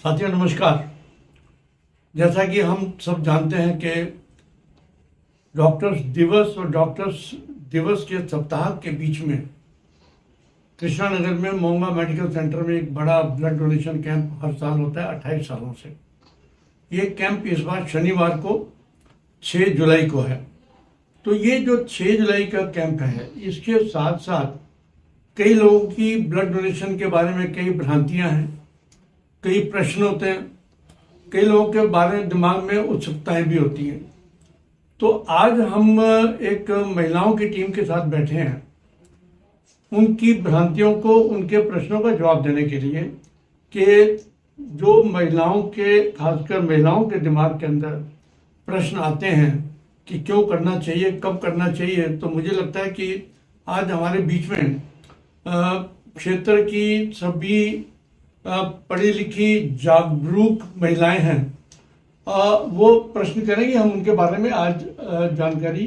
साथियों नमस्कार। जैसा कि हम सब जानते हैं कि डॉक्टर्स दिवस और डॉक्टर्स दिवस के सप्ताह के बीच में कृष्णा नगर में मोंगा मेडिकल सेंटर में एक बड़ा ब्लड डोनेशन कैंप हर साल होता है 28 सालों से। ये कैंप इस बार शनिवार को 6 जुलाई को है। तो ये जो 6 जुलाई का कैंप है, इसके साथ साथ कई लोगों की ब्लड डोनेशन के बारे में कई भ्रांतियां हैं, कई प्रश्न होते हैं, कई लोगों के बारे में दिमाग में उत्सुकताएं भी होती हैं। तो आज हम एक महिलाओं की टीम के साथ बैठे हैं, उनकी भ्रांतियों को, उनके प्रश्नों का जवाब देने के लिए कि जो महिलाओं के, खासकर महिलाओं के दिमाग के अंदर प्रश्न आते हैं कि क्यों करना चाहिए, कब करना चाहिए। तो मुझे लगता है कि आज हमारे बीच में क्षेत्र की सभी पढ़ी लिखी जागरूक महिलाएं हैं, वो प्रश्न करेंगे। हम उनके बारे में आज जानकारी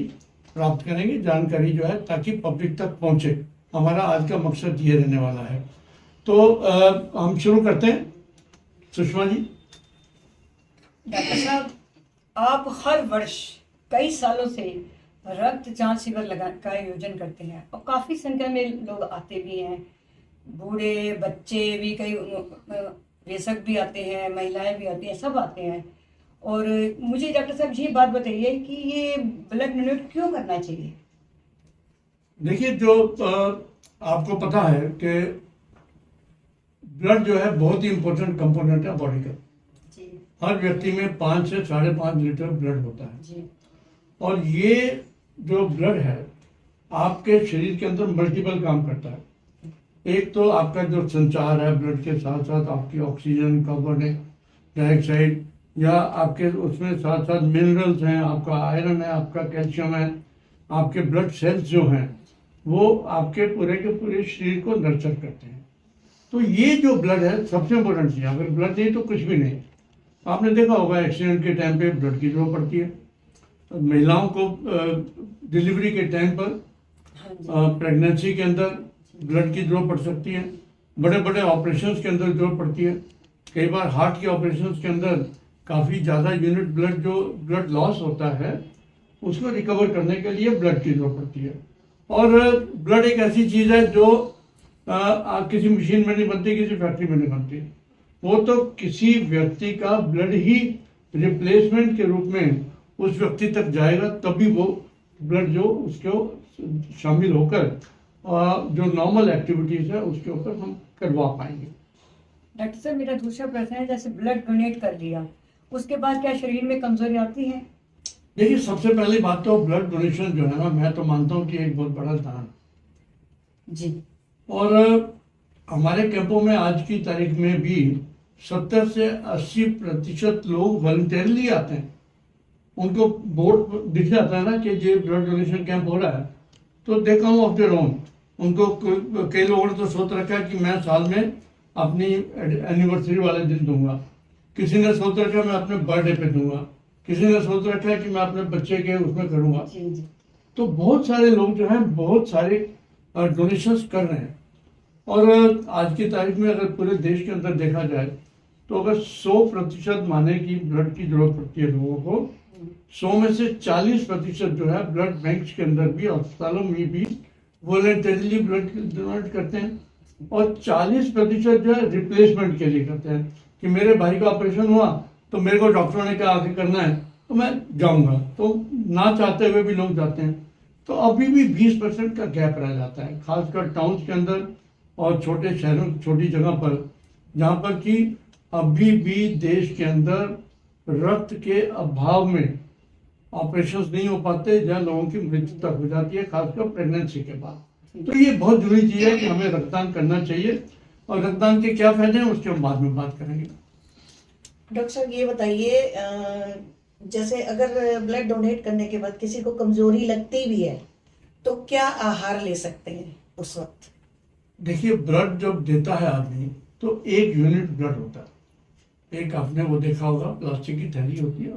प्राप्त करेंगे। जानकारी जो है ताकि पब्लिक तक पहुंचे, हमारा आज का मकसद ये रहने वाला है। तो हम शुरू करते हैं। सुषमा जी। डॉक्टर साहब, आप हर वर्ष कई सालों से रक्त जांच शिविर का आयोजन करते हैं और काफ़ी संख्या में लोग आते भी हैं, बूढ़े बच्चे भी, कई वयस्क भी आते हैं, महिलाएं भी आती हैं, सब आते हैं। और मुझे डॉक्टर साहब ये बात बताइए कि ये ब्लड डोनेट क्यों करना चाहिए? देखिए, जो आपको पता है कि ब्लड जो है बहुत ही इम्पोर्टेंट कंपोनेंट है बॉडी का। जी। हर व्यक्ति में 5 से 5.5 लीटर ब्लड होता है। जी। और ये जो ब्लड है आपके शरीर के अंदर मल्टीपल काम करता है। एक तो आपका जो संचार है ब्लड के साथ साथ आपकी ऑक्सीजन, कार्बन डाइऑक्साइड, या आपके उसमें साथ साथ मिनरल्स हैं, आपका आयरन है, आपका कैल्शियम है, आपके ब्लड सेल्स जो हैं वो आपके पूरे के पूरे शरीर को नर्चर करते हैं। तो ये जो ब्लड है सबसे इम्पोर्टेंट चीज़ है। अगर ब्लड नहीं तो कुछ भी नहीं। आपने देखा होगा एक्सीडेंट के टाइम पे ब्लड की जरूरत पड़ती है, महिलाओं को डिलीवरी के टाइम पर, प्रेगनेंसी के अंदर ब्लड की जरूरत पड़ सकती है, बड़े बड़े ऑपरेशंस के अंदर जरूरत पड़ती है। कई बार हार्ट के ऑपरेशंस के अंदर काफ़ी ज़्यादा यूनिट ब्लड, जो ब्लड लॉस होता है उसको रिकवर करने के लिए ब्लड की जरूरत पड़ती है। और ब्लड एक ऐसी चीज़ है जो किसी मशीन में नहीं बनती, किसी फैक्ट्री में नहीं बनती। वो तो किसी व्यक्ति का ब्लड ही रिप्लेसमेंट के रूप में उस व्यक्ति तक जाएगा, तभी वो ब्लड जो उसको शामिल होकर जो नॉर्मल एक्टिविटीज है उसके ऊपर हम करवा पाएंगे। डॉक्टर साहब, मेरा दूसरा प्रश्न है, जैसे ब्लड डोनेट कर लिया उसके बाद क्या शरीर में कमजोरी आती है? देखिए, सबसे पहली बात तो ब्लड डोनेशन जो है ना, मैं तो मानता हूँ कि एक बहुत बड़ा दान जी। और हमारे कैंपों में आज की तारीख में भी 70 से 80% लोग वॉलंटियरली आते हैं। उनको बोर्ड दिख जाता है ना कि ये ब्लड डोनेशन कैंप हो रहा है, तो दे कम ऑफ देयर ओन। उनको कई लोगों ने तो सोच रखा है कि मैं साल में अपनी एनिवर्सरी वाले दिन दूंगा, किसी ने सोच रखा है मैं अपने बर्थडे पे दूंगा, किसी ने सोच रखा है कि मैं अपने बच्चे के उसमें करूंगा। तो बहुत सारे लोग जो हैं बहुत सारे डोनेशंस कर रहे हैं। और आज की तारीख में अगर पूरे देश के अंदर देखा जाए तो अगर 100% माने की ब्लड की जरूरत पड़ती है लोगों को, 100 में से 40% जो है ब्लड बैंक्स के अंदर भी, अस्पतालों में भी वॉलंटरीली ब्लड डोनेट करते हैं। और 40% जो है रिप्लेसमेंट के लिए करते हैं कि मेरे भाई का ऑपरेशन हुआ तो मेरे को डॉक्टरों ने कहा आगे करना है तो मैं जाऊंगा, तो ना चाहते हुए भी लोग जाते हैं। तो अभी भी 20% का गैप रह जाता है, खासकर टाउन्स के अंदर और छोटे शहरों, छोटी जगह पर, जहाँ पर कि अभी भी देश के अंदर रक्त के अभाव में ऑपरेशंस नहीं हो पाते, जहाँ लोगों की मृत्यु तक हो जाती है, खासकर प्रेगनेंसी के बाद। तो ये बहुत जरूरी चीज़ है कि हमें रक्तदान करना चाहिए। और रक्तदान के क्या फायदे हैं उसके हम बाद में बात करेंगे। डॉक्टर साहब, ये बताइए, जैसे अगर ब्लड डोनेट करने के बाद किसी को कमजोरी लगती भी है तो क्या आहार ले सकते हैं उस वक्त? देखिए, ब्लड जब देता है आदमी तो 1 यूनिट ब्लड होता है। एक आपने वो देखा होगा, प्लास्टिक की थैली होती है,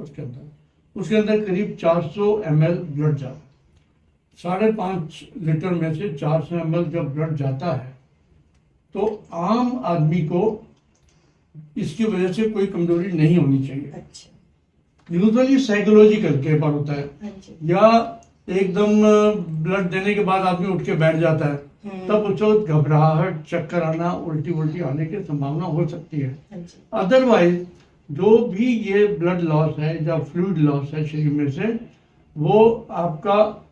उसके अंदर करीब 400 ml ब्लड जाता है। 5.5 लीटर में से 400 ml जब ब्लड जाता है तो आम आदमी को इसकी वजह से कोई कमजोरी नहीं होनी चाहिए। अच्छा। यूजुअली साइकोलॉजिकल कई बार होता है, हाँ जी। या एकदम ब्लड देने के बाद आदमी उठ के बैठ जाता है, तब उस वक्त घबराहट, चक्कर आना, उल्टी उल्टी आने की संभावना हो सकती है। हाँ जी। अदरवाइज जो भी ये ब्लड लॉस है या फ्लूइड लॉस है शरीर में से, वो आपका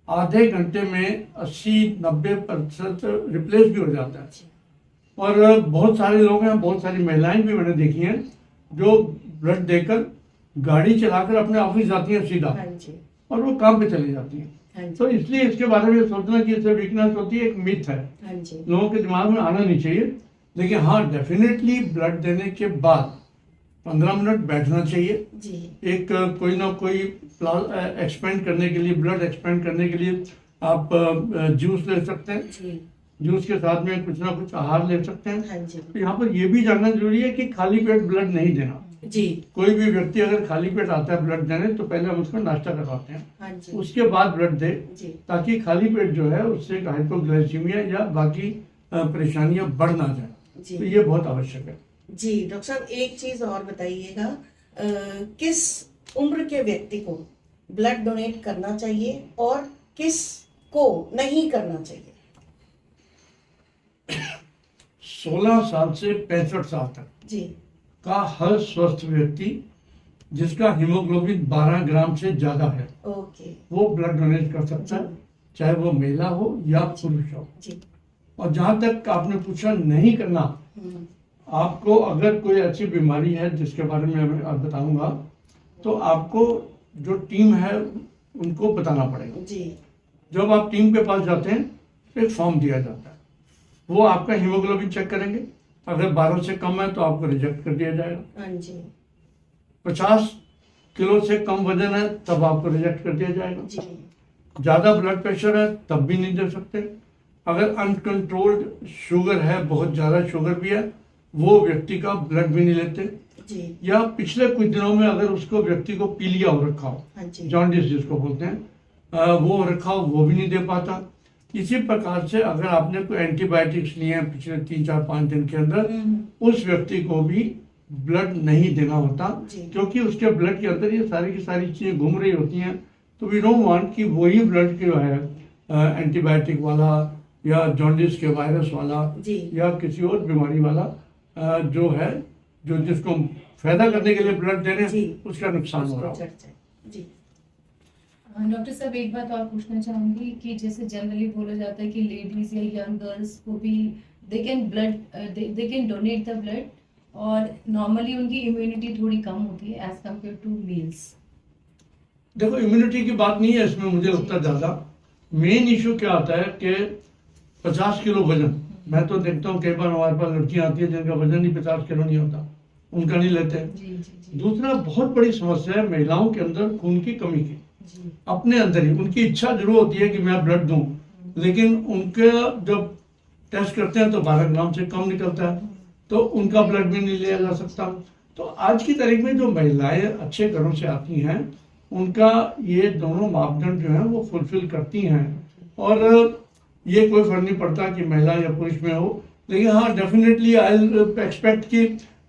आधे घंटे में 80-90% रिप्लेस भी हो जाता है। और बहुत सारे लोग हैं, बहुत सारी महिलाएं भी मैंने देखी हैं जो ब्लड देकर गाड़ी चलाकर अपने ऑफिस जाती हैं सीधा, हाँ जी। और वो काम पे चली जाती हैं। हाँ जी। तो इसलिए इसके बारे में सोचना कि इससे वीकनेस होती है, एक मिथ है, हाँ जी। लोगों के दिमाग में आना नहीं चाहिए। लेकिन हाँ, डेफिनेटली ब्लड देने के बाद 15 मिनट बैठना चाहिए। जी। एक कोई ना कोई एक्सपेंड करने के लिए, ब्लड एक्सपेंड करने के लिए आप जूस ले सकते हैं, जी। जूस के साथ में कुछ ना कुछ आहार ले सकते हैं। हाँ जी। तो यहाँ पर ये भी जानना जरूरी है कि खाली पेट ब्लड नहीं देना। जी। कोई भी व्यक्ति अगर खाली पेट आता है ब्लड देने, तो पहले हम उसको नाश्ता करवाते हैं, हाँ जी। उसके बाद ब्लड दे, जी। ताकि खाली पेट जो है उससे हाइपोग्लाइसीमिया या बाकी परेशानियां बढ़ ना जाए। जी। तो ये बहुत आवश्यक है। जी डॉक्टर साहब, एक चीज और बताइएगा, किस उम्र के व्यक्ति को ब्लड डोनेट करना चाहिए और किस को नहीं करना चाहिए? 16 साल से 65 साल तक जी। का हर स्वस्थ व्यक्ति जिसका हीमोग्लोबिन 12 ग्राम से ज्यादा है, ओके। वो ब्लड डोनेट कर सकता है, चाहे वो महिला हो या पुरुष हो। जी। और जहां तक आपने पूछा नहीं करना, आपको अगर कोई ऐसी बीमारी है जिसके बारे में मैं अब बताऊंगा, तो आपको जो टीम है उनको बताना पड़ेगा। जी। जब आप टीम के पास जाते हैं, एक फॉर्म दिया जाता है, वो आपका हीमोग्लोबिन चेक करेंगे। अगर 12 से कम है तो आपको रिजेक्ट कर दिया जाएगा। हाँ जी। 50 किलो से कम वजन है तब आपको रिजेक्ट कर दिया जाएगा। जी। ज्यादा ब्लड प्रेशर है तब भी नहीं दे सकते। अगर अनकंट्रोल्ड शुगर है, बहुत ज्यादा शुगर भी है, वो व्यक्ति का ब्लड भी नहीं लेते। जी। या पिछले कुछ दिनों में अगर उसको व्यक्ति को पीलिया हो रखा हो, हाँ जी। जॉन्डिस जिसको बोलते हैं, वो हो रखा हो, वो भी नहीं दे पाता। इसी प्रकार से अगर आपने कोई एंटीबायोटिक्स लिए हैं पिछले 3-4-5 दिन के अंदर, उस व्यक्ति को भी ब्लड नहीं देना होता, क्योंकि उसके ब्लड के अंदर ये सारी की सारी चीजें घूम रही होती हैं। तो वी डोंट वांट कि वही ब्लड जो है एंटीबायोटिक वाला या जॉन्डिस के वायरस वाला या किसी और बीमारी वाला जो है, जो जिसको फायदा करने के लिए ब्लड दे रहे हैं, उसका नुकसान हो रहा हो। जी। डॉक्टर साहब, एक बात और पूछना चाहूंगी कि जैसे जनरली बोला जाता है कि लेडीज या यंग गर्ल्स को भी they can donate the blood, और नॉर्मली उनकी इम्यूनिटी थोड़ी कम होती है एज कम्पेयर टू मेल्स। देखो, इम्यूनिटी की बात नहीं है इसमें, मुझे लगता है ज्यादा मेन इशू क्या आता है कि 50 किलो वजन, मैं तो देखता हूँ कई बार हमारे पास लड़कियां आती है जिनका वजन ही 50 किलो नहीं होता, उनका नहीं लेते। दूसरा बहुत बड़ी समस्या है महिलाओं के अंदर खून की कमी की। अपने अंदर ही उनकी इच्छा जरूर होती है कि मैं ब्लड दूं, लेकिन उनके जब टेस्ट करते हैं तो 12 ग्राम से कम निकलता है, तो उनका ब्लड भी नहीं लिया जा सकता। तो आज की तारीख में जो महिलाएं अच्छे घरों से आती हैं, उनका ये दोनों मापदंड जो है वो फुलफिल करती हैं, और ये कोई फर्क नहीं पड़ता कि महिला या पुरुष में हो। लेकिन हाँ, डेफिनेटली आई एक्सपेक्ट कि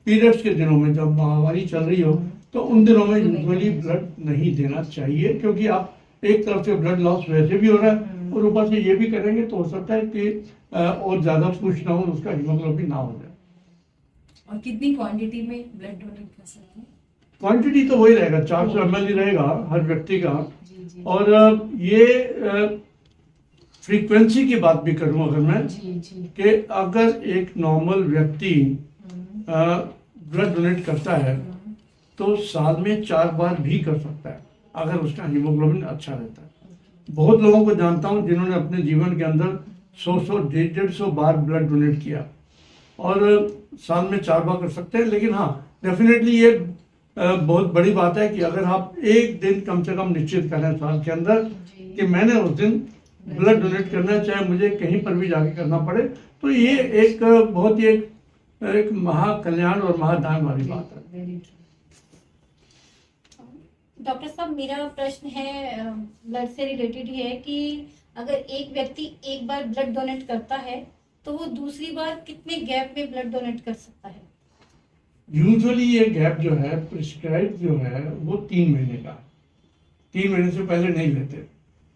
पीरियड्स के दिनों में जब महामारी चल रही हो, तो उन दिनों में यूजुअली ब्लड नहीं देना चाहिए, क्योंकि आप एक तरफ से ब्लड लॉस वैसे भी हो रहा है और ऊपर से ये भी करेंगे तो हो सकता है कि और ज्यादा पुश ना हो, उसका हीमोग्लोबिन ना हो जाए। और कितनी क्वांटिटी में ब्लड डोनेट कर सकते हैं? क्वांटिटी तो वही रहेगा, 400 ml ही रहेगा हर व्यक्ति का। और ये फ्रीक्वेंसी की बात भी करूं अगर मैं, कि अगर एक नॉर्मल व्यक्ति ब्लड डोनेट करता है तो साल में 4 बार भी कर सकता है, अगर उसका हीमोग्लोबिन अच्छा रहता है। बहुत लोगों को जानता हूं जिन्होंने अपने जीवन के अंदर 100-150 बार ब्लड डोनेट किया, और साल में 4 बार कर सकते हैं। लेकिन हाँ, डेफिनेटली ये बहुत बड़ी बात है कि अगर आप एक दिन कम से कम निश्चित करें साल के अंदर कि मैंने उस दिन ब्लड डोनेट करना है, चाहे मुझे कहीं पर भी जाके करना पड़े, तो ये एक बहुत ही एक महाकल्याण और महादान वाली बात है। डॉक्टर साहब, मेरा प्रश्न है ब्लड से रिलेटेड ही है कि अगर एक व्यक्ति एक बार ब्लड डोनेट करता है तो वो दूसरी बार कितने गैप में ब्लड डोनेट कर सकता है? यूजुअली ये गैप जो है प्रिस्क्राइब जो है वो 3 महीने का है। 3 महीने से पहले नहीं लेते,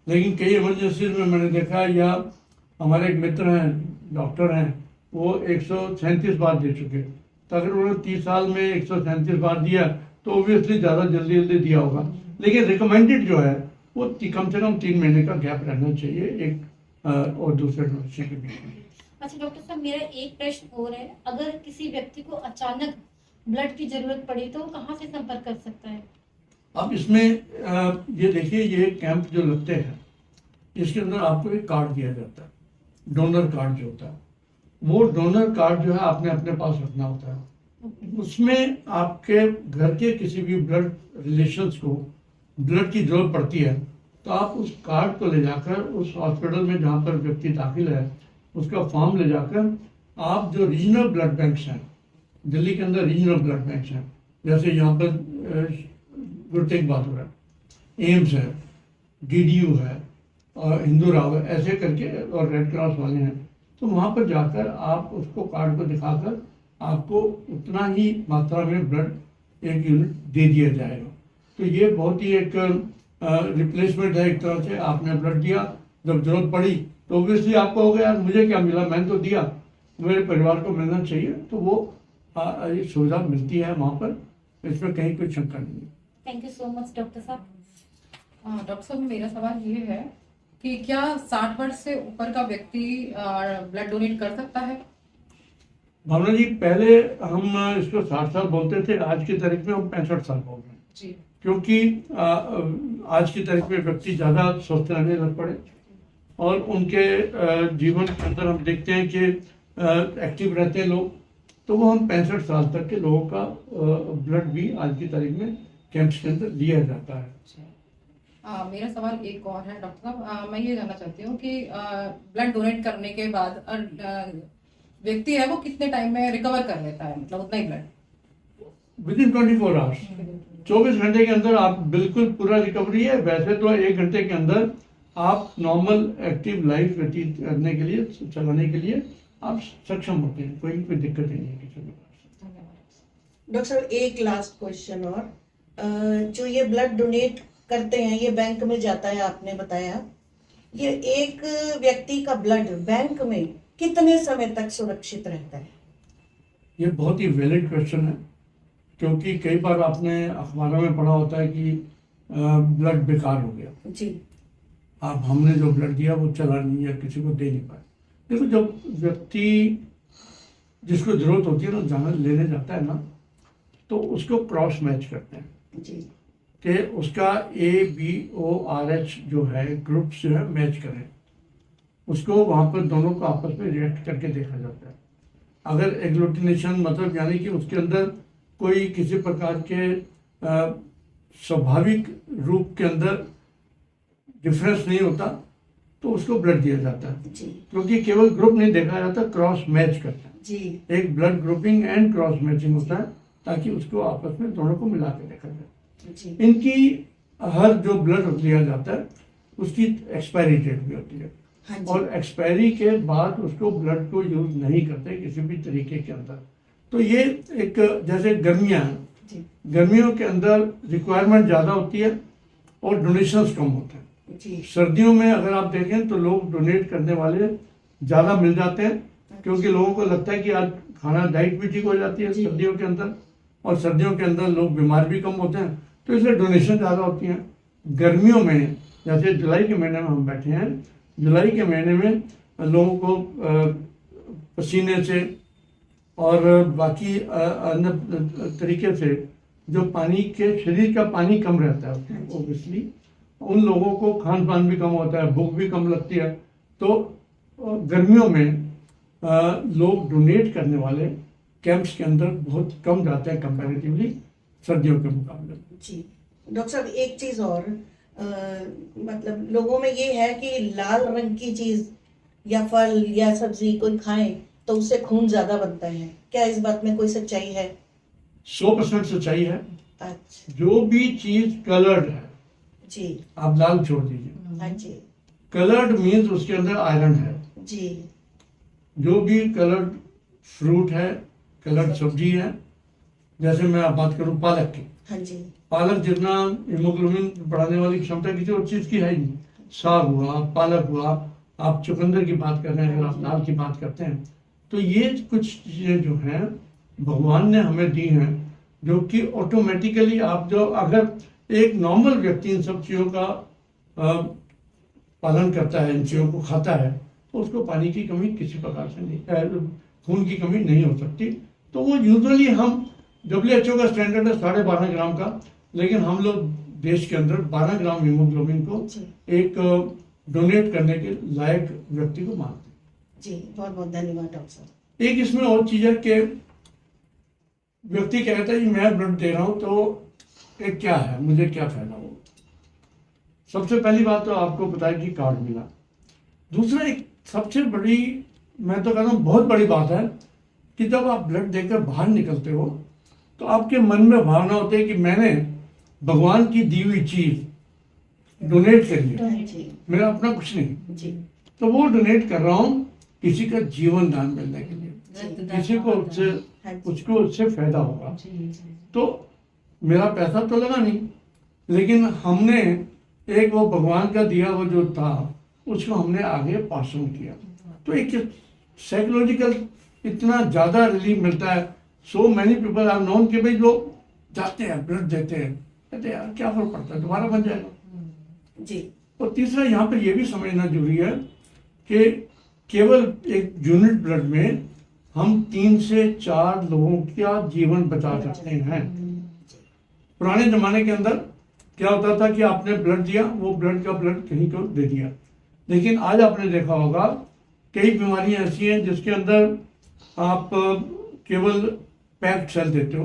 लेकिन कई इमरजेंसीज में मैंने देखा, या हमारे एक मित्र हैं डॉक्टर हैं, वो 137 बार दे चुके, तो अगर उन्होंने 30 साल में 137 बार दिया तो ऑब्वियसली ज़्यादा जल्दी जल्दी दिया होगा। लेकिन रिकमेंडेड जो है वो कम से कम 3 महीने का गैप रहना चाहिए एक और दूसरे डोज के बीच में। अच्छा डॉक्टर साहब, मेरा एक प्रश्न और है, अगर किसी व्यक्ति को अचानक ब्लड की जरूरत पड़ी तो वो कहाँ से संपर्क कर सकता है? अब इसमें ये देखिए, ये कैंप जो लगते हैं इसके अंदर आपको एक कार्ड दिया जाता है, डोनर कार्ड जो होता है। वो डोनर कार्ड जो है आपने अपने पास रखना होता है। उसमें आपके घर के किसी भी ब्लड रिलेशंस को ब्लड की जरूरत पड़ती है तो आप उस कार्ड को ले जाकर उस हॉस्पिटल में जहाँ पर व्यक्ति दाखिल है उसका फॉर्म ले जाकर आप जो रीजनल ब्लड बैंक्स हैं, दिल्ली के अंदर रीजनल ब्लड बैंक्स हैं, जैसे यहाँ पर गुरु तेग बहादुर है, एम्स है, DDU है और हिंदू राव है, ऐसे करके, और रेड क्रॉस वाले हैं, तो वहाँ पर जाकर आप उसको कार्ड को दिखाकर आपको उतना ही मात्रा में ब्लड एक यूनिट दे दिया जाएगा। तो ये बहुत ही एक रिप्लेसमेंट है एक तरह से। आपने ब्लड दिया, जब जरूरत पड़ी तो ऑब्वियसली आपको हो गया यार मुझे क्या मिला, मैंने तो दिया, मेरे परिवार को मिलना चाहिए, तो वो ये सुविधा मिलती है वहाँ पर, इसमें कहीं कोई शंका नहीं है। Thank you so much doctor साहब। डॉक्टर साहब, मेरा सवाल ये है कि क्या 60 वर्ष से ऊपर का व्यक्ति ब्लड डोनेट कर सकता है? भावना जी, पहले हम इसको 60 साल बोलते थे, आज की तारीख में हम 65 साल बोल रहे हैं जी। क्योंकि आज की तारीख में व्यक्ति ज़्यादा स्वस्थ रहने लग पड़े और उनके जीवन के अंदर हम देखते हैं कि एक्टिव रहते हैं लोग, तो वो हम 65 साल तक के लोगों का ब्लड भी आज की तारीख में कैंप्स के अंदर लिया जाता है। मेरा सवाल एक और है डॉक्टर साहब, मैं ये जानना चाहती हूँ कि ब्लड डोनेट करने के बाद व्यक्ति है वो कितने टाइम में रिकवर कर लेता है, मतलब उतना ही ब्लड? विदिन 24 आवर्स, 24 घंटे के अंदर आप बिल्कुल पूरा रिकवरी है। वैसे तो 1 घंटे के अंदर आप नॉर्मल एक्टिव लाइफ व्यतीत करने के लिए, चलाने के लिए आप सक्षम होते हैं, कोई दिक्कत नहीं है किसी के पास। डॉक्टर साहब, एक लास्ट क्वेश्चन और, जो ये ब्लड डोनेट करते हैं ये बैंक में जाता है आपने बताया, ये एक व्यक्ति का ब्लड बैंक में कितने समय तक सुरक्षित रहता है? ये बहुत ही वैलिड क्वेश्चन है, क्योंकि कई बार आपने अखबारों में पढ़ा होता है कि ब्लड बेकार हो गया, जी। आप हमने जो ब्लड दिया वो चला नहीं या किसी को दे नहीं पाए। देखो, जब व्यक्ति जिसको जरूरत होती है ना जाना लेने जाता है ना, तो उसको क्रॉस मैच करते हैं जी। कि उसका ABO-RH जो है ग्रुप जो है मैच करें, उसको वहाँ पर दोनों को आपस में रिएक्ट करके देखा जाता है। अगर एग्लूटिनेशन मतलब यानी कि उसके अंदर कोई किसी प्रकार के स्वाभाविक रूप के अंदर डिफरेंस नहीं होता तो उसको ब्लड दिया जाता है, जी। क्योंकि केवल ग्रुप नहीं देखा जाता, क्रॉस मैच करता है। जी। एक blood grouping and cross matching होता है ताकि उसको आपस में दोनों को मिला के देखा जाए। जी। इनकी हर जो ब्लड लिया जाता है उसकी एक्सपायरी डेट भी होती है, हाँ जी। और एक्सपायरी के बाद उसको ब्लड को यूज नहीं करते किसी भी तरीके के अंदर। तो ये एक, जैसे गर्मियाँ हैं, जी। गर्मियों के अंदर रिक्वायरमेंट ज़्यादा होती है और डोनेशंस कम होते हैं। जी। सर्दियों में अगर आप देखें तो लोग डोनेट करने वाले ज़्यादा मिल जाते हैं, क्योंकि लोगों को लगता है कि आज खाना डाइट भी ठीक हो जाती है सर्दियों के अंदर, और सर्दियों के अंदर लोग बीमार भी कम होते हैं, तो इसलिए डोनेशन ज़्यादा होती हैं। गर्मियों में जैसे जुलाई के महीने में हम बैठे हैं, जुलाई के महीने में लोगों को पसीने से और बाकी अन्य तरीके से जो पानी के शरीर का पानी कम रहता है, ओबियसली उन लोगों को खान पान भी कम होता है, भूख भी कम लगती है। तो गर्मियों में लोग डोनेट करने वाले कैंप्स के अंदर बहुत कम जाते हैं कंपैरेटिवली सर्दियों के मुकाबले। जी। डॉक्टर साहब, एक चीज और, मतलब लोगों में ये है कि लाल रंग की चीज या फल या सब्जी कोई खाएं तो उससे खून ज्यादा बनता है, क्या इस बात में कोई सच्चाई है? 100% सच्चाई है। अच्छा। जो भी चीज कलर्ड है, जी। आप लाल छोड़ दीजिए, हाँ जी। कलर्ड मीन्स उसके अंदर आयरन है। जी। जो भी कलर्ड फ्रूट है, कलर्ड सब्जी है, जैसे मैं आप बात करूं पालक की, हाँ जी, पालक जितना हीमोग्लोबिन बढ़ाने वाली क्षमता किसी और चीज की है ही नहीं। साग हुआ, पालक हुआ, आप चुकंदर की बात कर रहे हैं, अगर आप दाल की बात करते हैं, तो ये कुछ चीजें जो हैं भगवान ने हमें दी हैं, जो कि ऑटोमेटिकली आप जो अगर एक नॉर्मल व्यक्ति इन सब चीजों का पालन करता है, इन चीजों को खाता है, तो उसको पानी की कमी किसी प्रकार से नहीं, खून की कमी नहीं हो सकती। तो वो यूजुअली हम WHO का स्टैंडर्ड है 12.5 ग्राम का, लेकिन हम लोग देश के अंदर 12 ग्राम हीमोग्लोबिन को जी, एक डोनेट करने के लायक व्यक्ति को मानते हैं। जी, बहुत बहुत धन्यवाद डॉक्टर साहब। एक इसमें और चीज है कि व्यक्ति कहता है कि मैं ब्लड दे रहा हूं तो एक क्या है, मुझे क्या फायदा हो। सबसे पहली बात तो आपको पता है कि कार्ड मिला। दूसरा एक सबसे बड़ी, मैं तो कहता हूँ बहुत बड़ी बात है कि जब आप ब्लड देकर बाहर निकलते हो तो आपके मन में भावना होती है कि मैंने भगवान की दी हुई चीज डोनेट करी है, हाँ जी, मेरा अपना कुछ नहीं, जी, तो वो डोनेट कर रहा हूँ किसी का जीवन दान मिलने के लिए, रक्तदान किसी को उससे हाँ जी, उसको उससे फायदा होगा। जी जी तो मेरा पैसा तो लगा नहीं, लेकिन हमने एक वो भगवान का दिया वो जो था उसको हमने आगे पास ऑन किया। तो एक साइकोलॉजिकल इतना ज्यादा रिलीफ मिलता है। So many people are known कि भाई लोग जाते हैं ब्लड देते हैं, कहते हैं यार क्या फर्क पड़ता है, दोबारा बन जाएगा। जी, और तीसरा यहाँ पर यह भी समझना जरूरी है कि केवल एक यूनिट ब्लड में हम 3 से 4 लोगों का जीवन बचा सकते हैं। पुराने जमाने के अंदर क्या होता था कि आपने ब्लड दिया, वो ब्लड का ब्लड कहीं को दे दिया, लेकिन आज आपने देखा होगा कई बीमारियां ऐसी हैं जिसके अंदर आप केवल पैक्ड सेल देते हो,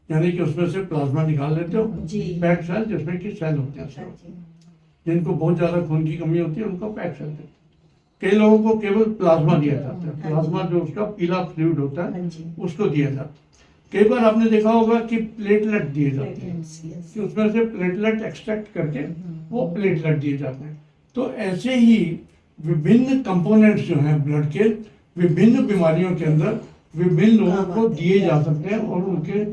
यानी कि उसमें से प्लाज्मा निकाल लेते हो। जी, पैक्ड सेल जिसमें कि सेल होते हैं, हाँ जी, जिनको बहुत ज्यादा खून की कमी होती है उनको पैक्ड सेल देते हैं। कई लोगों को केवल प्लाज्मा दिया जाता है, प्लाज्मा जो उसका पीला फ्लूइड होता है हाँ जी, उसको दिया जाता है। कई बार आपने देखा होगा कि प्लेटलेट दिए जाते हैं, yes, yes, कि उसमें से प्लेटलेट एक्सट्रैक्ट करके वो प्लेटलेट दिए जाते हैं। तो ऐसे ही विभिन्न कंपोनेंट्स जो हैं ब्लड के विभिन्न बीमारियों के अंदर विभिन्न लोगों को दिए जा सकते हैं और उनके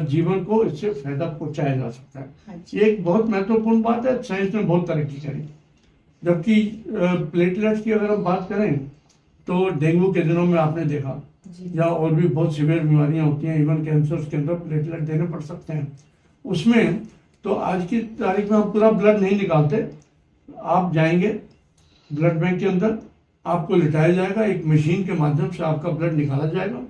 जीवन को इससे फायदा पहुंचाया जा सकता है। हाँ जी, ये एक बहुत महत्वपूर्ण बात है। साइंस ने बहुत तरक्की करी, जबकि प्लेटलेट्स की अगर हम बात करें तो डेंगू के दिनों में आपने देखा, या और भी बहुत सीवियर बीमारियां होती हैं, इवन कैंसर के अंदर प्लेटलेट देने पड़ सकते हैं। उसमें तो आज की तारीख में हम पूरा ब्लड नहीं निकालते, आप जाएंगे ब्लड बैंक के अंदर, आपको लिटाया जाएगा, एक मशीन के माध्यम से आपका ब्लड निकाला जाएगा,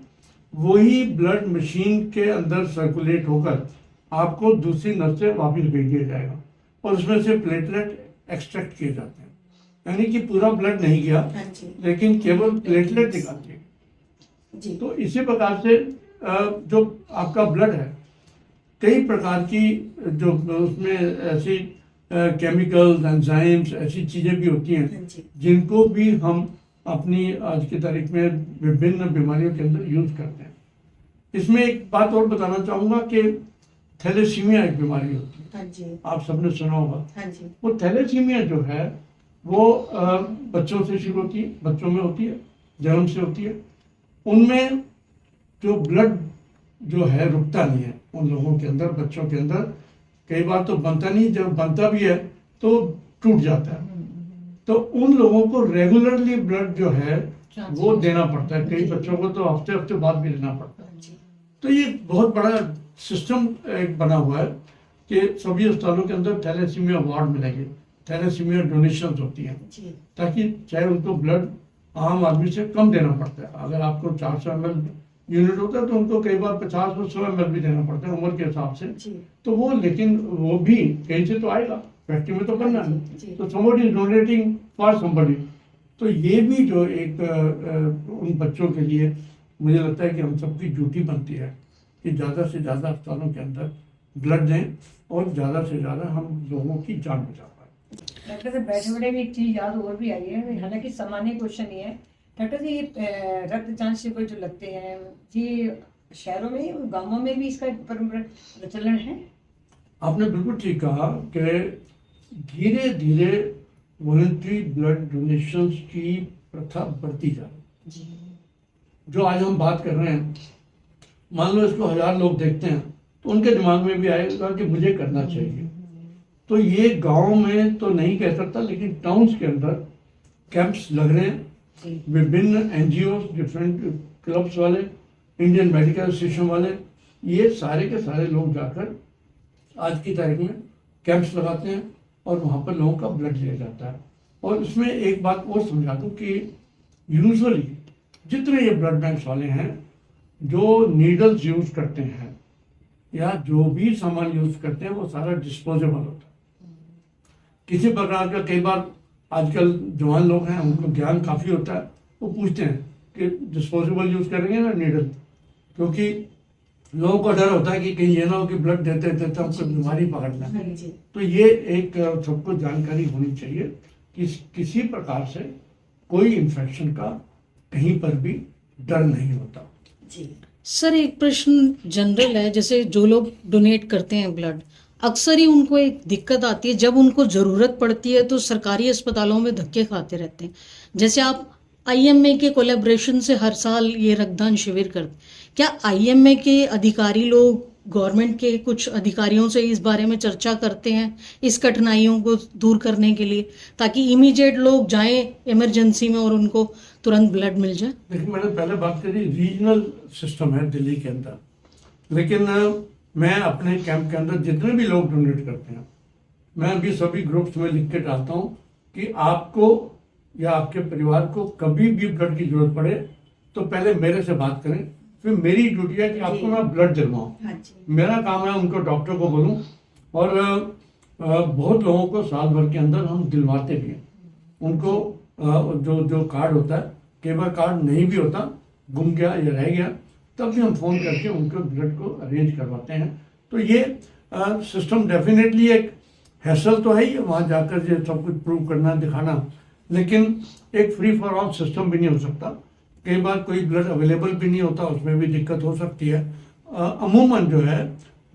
वही ब्लड मशीन के अंदर सर्कुलेट होकर आपको दूसरी नस से वापस भेज दिया जाएगा और उसमें से प्लेटलेट एक्सट्रैक्ट किए जाते हैं। यानी कि पूरा ब्लड नहीं गया, हाँ जी, लेकिन केवल प्लेटलेट निकाल दिए। जी, तो इसी प्रकार से जो आपका ब्लड है, कई प्रकार की जो उसमें ऐसी केमिकल्स, एंजाइम्स, ऐसी चीजें भी होती हैं हाँ जी, जिनको भी हम अपनी आज की तारीख में विभिन्न बीमारियों के अंदर यूज करते हैं। इसमें एक बात और बताना चाहूंगा कि थैलेसीमिया एक बीमारी होती है, हाँ जी, आप सबने सुना होगा। हाँ जी, वो थैलेसीमिया जो है वो बच्चों से शुरू होती है, बच्चों में होती है, जन्म से होती है। उनमें जो ब्लड जो है रुकता नहीं है उन लोगों के अंदर, बच्चों के अंदर कई बार तो बनता नहीं, जब बनता भी है तो टूट जाता है। तो उन लोगों को रेगुलरली ब्लड जो है वो देना पड़ता है। कई बच्चों को तो हफ्ते हफ्ते बाद भी देना पड़ता है। हाँ जी, तो ये बहुत बड़ा सिस्टम एक बना हुआ है कि सभी अस्पतालों के अंदर थैलेसीमिया वार्ड मिलेंगे, थैलेसीमिया डोनेशंस होती हैं, जी, ताकि चाहे उनको ब्लड आम आदमी से कम देना पड़ता है। अगर आपको 400 ml यूनिट होता है तो उनको कई बार 50 और 100 ml भी देना पड़ता है उम्र के हिसाब से। जी, तो वो, लेकिन वो भी कहीं से तो आएगा, फैक्ट्री में तो बनना जी, नहीं। जी, तो somebody is donating for somebody। तो ये भी जो एक उन बच्चों के लिए मुझे लगता है कि हम सबकी ड्यूटी बनती है कि ज़्यादा से ज़्यादा अस्पतालों के अंदर ब्लड दें और ज़्यादा से ज़्यादा हम लोगों की जान बचा पाएं। डॉक्टर साहब बैठे बैठे में एक चीज याद और भी आई है, हालांकि सामान्य क्वेश्चन ही है। डॉक्टर जी, ये रक्त जांच शिविर जो लगते हैं ये शहरों में, गांवों में भी इसका प्रचलन है? आपने बिल्कुल ठीक कहा कि धीरे धीरे वॉलंटरी ब्लड डोनेशंस की प्रथा बढ़ती जा रही है। जी, जो आज हम बात कर रहे हैं मान लो इसको 1000 लोग देखते हैं तो उनके दिमाग में भी आएगा कि मुझे करना चाहिए। तो ये गांव में तो नहीं कह सकता, लेकिन टाउन्स के अंदर कैंप्स लग रहे हैं। विभिन्न एनजीओ, डिफरेंट क्लब्स वाले, इंडियन मेडिकल एसोसिएशन वाले, ये सारे के सारे लोग जाकर आज की तारीख में कैंप्स लगाते हैं और वहाँ पर लोगों का ब्लड लिया जाता है। और इसमें एक बात और समझा दूँ कि यूजुअली जितने ये ब्लड बैंक्स वाले हैं जो नीडल्स यूज करते हैं या जो भी सामान यूज करते हैं वो सारा डिस्पोजेबल होता है। किसी प्रकार का, कई बार आजकल जवान लोग हैं उनको ज्ञान काफ़ी होता है, वो पूछते हैं कि डिस्पोजेबल यूज करेंगे ना नीडल, क्योंकि लोगों को डर होता है कि कहीं ये ना हो कि ब्लड देते देते हमको बीमारी पकड़ना है। हाँ जी। तो ये एक सबको जानकारी होनी चाहिए कि किसी प्रकार से कोई इन्फेक्शन का कहीं पर भी डर नहीं होता। जी सर एक प्रश्न जनरल है, जैसे जो लोग डोनेट करते हैं ब्लड, अक्सर ही उनको एक दिक्कत आती है, जब उनको ज़रूरत पड़ती है तो सरकारी अस्पतालों में धक्के खाते रहते हैं। जैसे आप आईएमए के कोलैबोरेशन से हर साल ये रक्तदान शिविर करते, क्या आईएमए के अधिकारी लोग गवर्नमेंट के कुछ अधिकारियों से इस बारे में चर्चा करते हैं इस कठिनाइयों को दूर करने के लिए, ताकि इमीडिएट लोग जाएं इमरजेंसी में और उनको तुरंत ब्लड मिल जाए? देखिए, मैंने पहले बात करी, रीजनल सिस्टम है दिल्ली के अंदर, लेकिन मैं अपने कैंप के अंदर जितने भी लोग डोनेट करते हैं, मैं भी सभी ग्रुप्स में लिख के डालता हूँ कि आपको या आपके परिवार को कभी भी ब्लड की जरूरत पड़े तो पहले मेरे से बात करें, फिर मेरी ड्यूटी है कि आपको मैं ब्लड दिलवाऊँ। हाँ जी। मेरा काम है उनको डॉक्टर को बोलूँ, और बहुत लोगों को साल भर के अंदर हम दिलवाते भी हैं। उनको जो कार्ड होता है, कई बार कार्ड नहीं भी होता, गुम गया या रह गया, तब भी हम फ़ोन करके उनको ब्लड को अरेंज करवाते हैं। तो ये सिस्टम डेफिनेटली एक हैसल तो है ही, वहाँ जाकर ये सब कुछ प्रूव करना, दिखाना, लेकिन एक फ्री फॉर ऑल सिस्टम भी नहीं हो सकता। कई बार कोई ब्लड अवेलेबल भी नहीं होता, उसमें भी दिक्कत हो सकती है। अमूमन जो है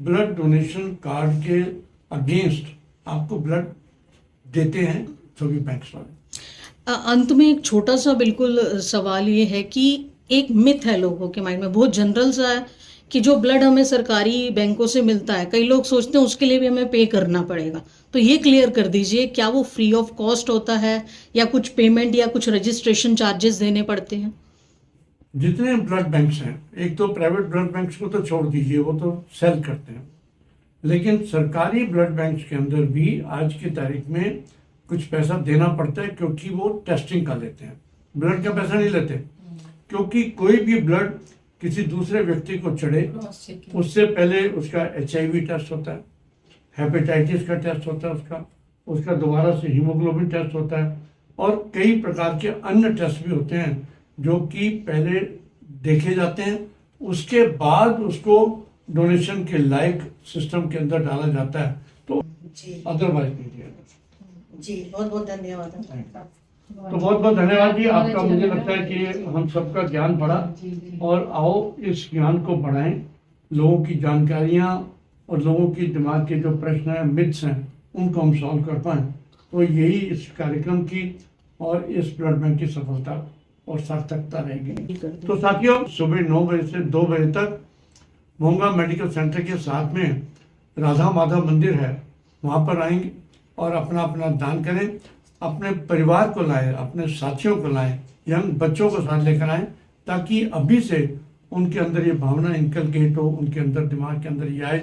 ब्लड डोनेशन कार्ड के अगेंस्ट आपको ब्लड देते हैं सभी बैंक्स वाले। अंत में एक छोटा सा बिल्कुल सवाल ये है कि एक मिथ है लोगों के माइंड में, बहुत जनरल सा है, कि जो ब्लड हमें सरकारी बैंकों से मिलता है, कई लोग सोचते हैं उसके लिए भी हमें पे करना पड़ेगा। तो ये क्लियर कर दीजिए, क्या वो फ्री ऑफ कॉस्ट होता है या कुछ पेमेंट या कुछ रजिस्ट्रेशन चार्जेस देने पड़ते हैं? जितने ब्लड बैंक्स हैं, एक तो प्राइवेट ब्लड बैंक्स को तो छोड़ दीजिए, वो तो सेल करते हैं, लेकिन सरकारी ब्लड बैंक्स के अंदर भी आज की तारीख में कुछ पैसा देना पड़ता है, क्योंकि वो टेस्टिंग का लेते हैं, ब्लड का पैसा नहीं लेते। क्योंकि कोई भी ब्लड किसी दूसरे व्यक्ति को चढ़े, उससे पहले उसका HIV टेस्ट होता है, हेपेटाइटिस का टेस्ट होता है, उसका दोबारा से हीमोग्लोबिन टेस्ट होता है, और कई प्रकार के अन्य टेस्ट भी होते हैं जो कि पहले देखे जाते हैं, उसके बाद उसको डोनेशन के लायक सिस्टम के अंदर डाला जाता है, तो जी अदरवाइज नहीं दिया जाता। जी बहुत बहुत धन्यवाद। तो बहुत बहुत धन्यवाद जी आपका। मुझे लगता है कि हम सबका ज्ञान बढ़ा, और आओ इस ज्ञान को बढ़ाएं, लोगों की जानकारियां और लोगों की दिमाग के जो प्रश्न हैं, मिथ्स हैं, उनको हम सॉल्व कर पाएं। तो यही इस कार्यक्रम की और इस ब्लड बैंक की सफलता और सार्थकता रहेगी। तो साथियों, सुबह 9 बजे से 2 बजे तक मोंगा मेडिकल सेंटर के साथ में राधा माधव मंदिर है, वहाँ पर आएंगे और अपना अपना दान करें। अपने परिवार को लाएं, अपने साथियों को लाएं, यंग बच्चों को साथ लेकर आएं, ताकि अभी से उनके अंदर ये भावना इनकलकेट हो, उनके अंदर दिमाग के अंदर ये आए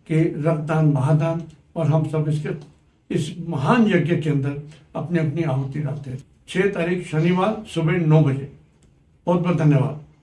कि रक्तदान महादान, और हम सब इस महान यज्ञ के अंदर अपनी अपनी आहुति डालते हैं। 6 तारीख शनिवार सुबह 9 बजे। बहुत बहुत धन्यवाद।